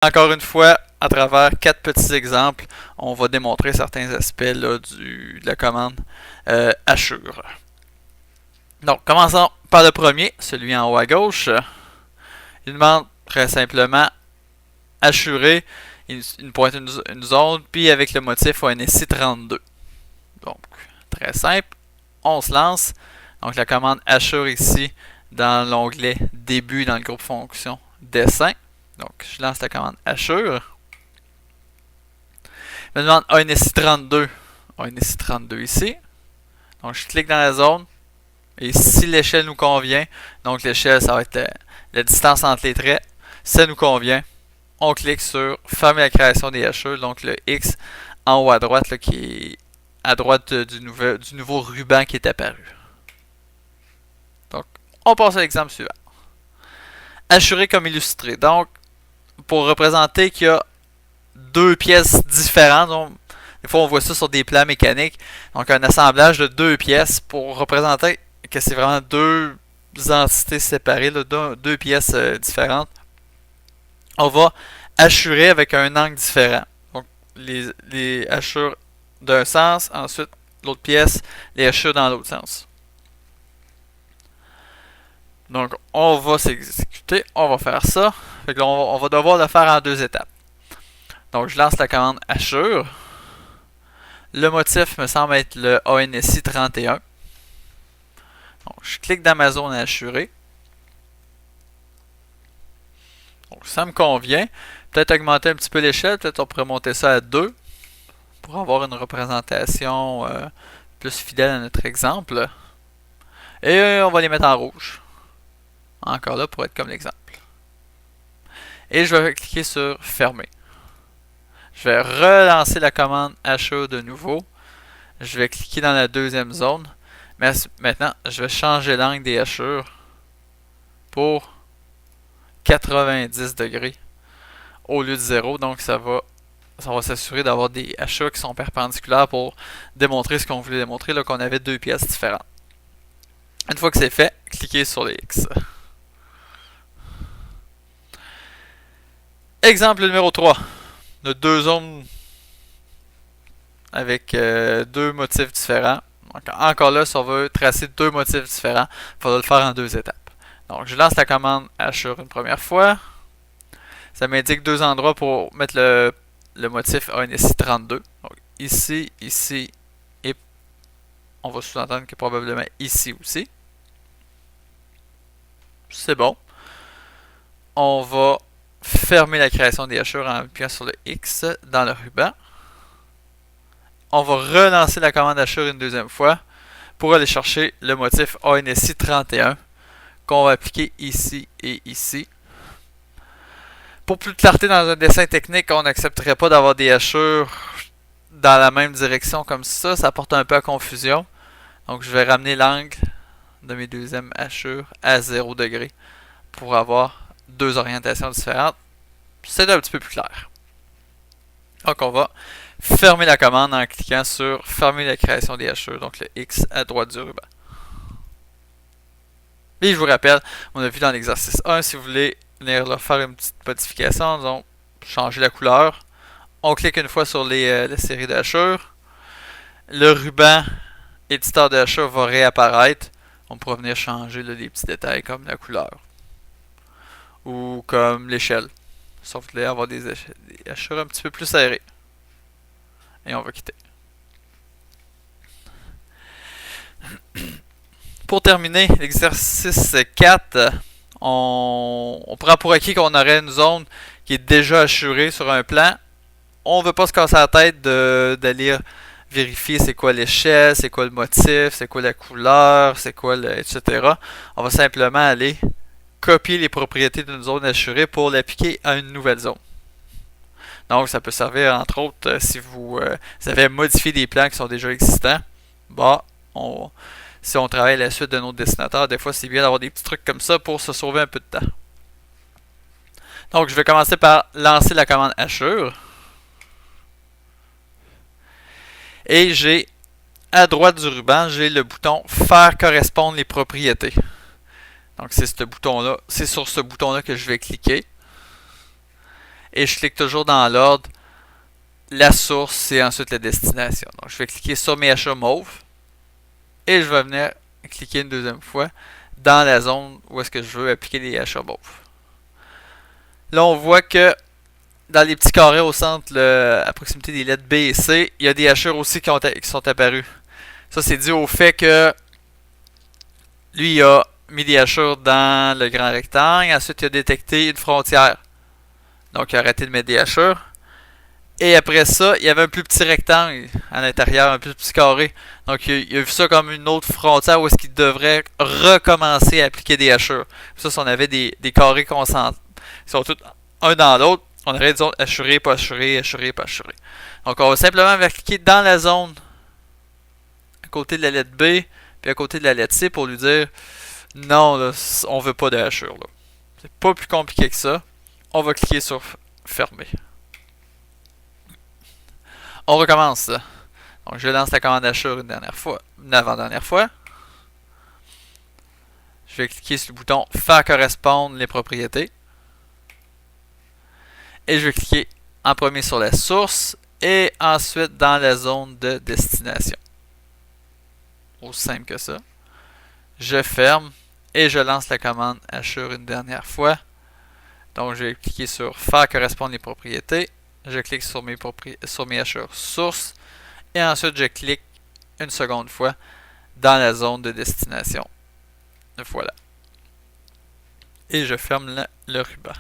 Encore une fois, à travers 4 petits exemples, on va démontrer certains aspects là, de la commande assure. Donc, commençons par le premier, celui en haut à gauche. Il demande très simplement assurer une pointe, une zone, puis avec le motif ONSI 32. Donc, très simple. On se lance. Donc, la commande assure ici dans l'onglet début dans le groupe fonction dessin. Donc, je lance la commande assure. Il me demande ONSI 32. ONSI 32 ici. Donc, je clique dans la zone. Et si l'échelle nous convient, donc l'échelle, ça va être la distance entre les traits. Si ça nous convient, on clique sur fermer la création des hachures. Donc, le X en haut à droite, là, qui est à droite du nouveau ruban qui est apparu. Donc, on passe à l'exemple suivant. Assurer comme illustré. Donc, pour représenter qu'il y a 2 pièces différentes. Donc, des fois, on voit ça sur des plans mécaniques. Donc, un assemblage de 2 pièces pour représenter que c'est vraiment 2 entités séparées, là, 2 pièces différentes. On va assurer avec un angle différent. Donc, les hachures d'un sens, ensuite, l'autre pièce, les hachures dans l'autre sens. Donc, on va s'exécuter, on va faire ça. Fait que là, on va devoir le faire en 2 étapes. Donc, je lance la commande assure. Le motif me semble être le ONSI 31. Donc, je clique dans ma zone à assurer. Donc, ça me convient. Peut-être augmenter un petit peu l'échelle. Peut-être on pourrait monter ça à 2 pour avoir une représentation plus fidèle à notre exemple. Et on va les mettre en rouge. Encore là pour être comme l'exemple. Et je vais cliquer sur fermer. Je vais relancer la commande assure de nouveau. Je vais cliquer dans la deuxième zone. Mais maintenant, je vais changer l'angle des hachures pour 90 degrés au lieu de 0. Donc, ça va s'assurer d'avoir des hachures qui sont perpendiculaires pour démontrer ce qu'on voulait démontrer, là, qu'on avait 2 pièces différentes. Une fois que c'est fait, cliquez sur les X. Exemple numéro 3. De 2 zones avec 2 motifs différents. Donc, encore là, si on veut tracer 2 motifs différents, il faudra le faire en 2 étapes. Donc, je lance la commande assure une première fois. Ça m'indique 2 endroits pour mettre le motif ONSI 32. Donc, ici, ici, et on va sous-entendre que probablement ici aussi. C'est bon. On va fermer la création des hachures en appuyant sur le X dans le ruban. On va relancer la commande assure une deuxième fois pour aller chercher le motif ONSI 31 qu'on va appliquer ici et ici. Pour plus de clarté dans un dessin technique, on n'accepterait pas d'avoir des hachures dans la même direction comme ça. Ça porte un peu à confusion. Donc je vais ramener l'angle de mes deuxièmes hachures à 0 degré pour avoir 2 orientations différentes. C'est un petit peu plus clair. Donc on va fermer la commande en cliquant sur fermer la création des hachures, donc le X à droite du ruban. Et je vous rappelle, on a vu dans l'exercice 1, si vous voulez venir là, faire une petite modification, donc changer la couleur, on clique une fois sur la série de hachures. Le ruban éditeur de hachures va réapparaître. On pourra venir changer là, les petits détails comme la couleur ou comme l'échelle. Sauf que là, avoir des hachures un petit peu plus serrées. Et on va quitter. Pour terminer, l'exercice 4, on prend pour acquis qu'on aurait une zone qui est déjà hachurée sur un plan. On ne veut pas se casser la tête d'aller vérifier c'est quoi l'échelle, c'est quoi le motif, c'est quoi la couleur, c'est quoi etc. On va simplement aller copier les propriétés d'une zone assurée pour l'appliquer à une nouvelle zone. Donc, ça peut servir, entre autres, si vous avez modifié des plans qui sont déjà existants. Bah, si on travaille à la suite de notre dessinateur, des fois, c'est bien d'avoir des petits trucs comme ça pour se sauver un peu de temps. Donc, je vais commencer par lancer la commande assure. Et j'ai, à droite du ruban, j'ai le bouton « Faire correspondre les propriétés ». Donc, c'est ce bouton-là. C'est sur ce bouton-là que je vais cliquer. Et je clique toujours dans l'ordre la source et ensuite la destination. Donc je vais cliquer sur mes achats mauves et je vais venir cliquer une deuxième fois dans la zone où est-ce que je veux appliquer les achats mauves. Là, on voit que dans les petits carrés au centre, à proximité des lettres B et C, il y a des hachures aussi qui sont apparus. Ça, c'est dû au fait que lui, il a mis des hachures dans le grand rectangle. Ensuite, il a détecté une frontière. Donc, il a arrêté de mettre des hachures. Et après ça, il y avait un plus petit rectangle à l'intérieur, un plus petit carré. Donc, il a vu ça comme une autre frontière où est-ce qu'il devrait recommencer à appliquer des hachures. Ça, si on avait des carrés concentrés, qui sont tous un dans l'autre, on aurait disons assuré, pas assuré, assuré, pas assuré. Donc, on va simplement cliquer dans la zone à côté de la lettre B, puis à côté de la lettre C pour lui dire non, là, on veut pas de hachure. C'est pas plus compliqué que ça. On va cliquer sur fermer. On recommence ça. Donc, je lance la commande hachure une avant-dernière fois. Je vais cliquer sur le bouton faire correspondre les propriétés. Et je vais cliquer en premier sur la source et ensuite dans la zone de destination. Aussi simple que ça. Je ferme et je lance la commande hachure une dernière fois. Donc, je vais cliquer sur faire correspondre les propriétés. Je clique sur mes hachures source et ensuite je clique une seconde fois dans la zone de destination. Voilà. Et je ferme le ruban.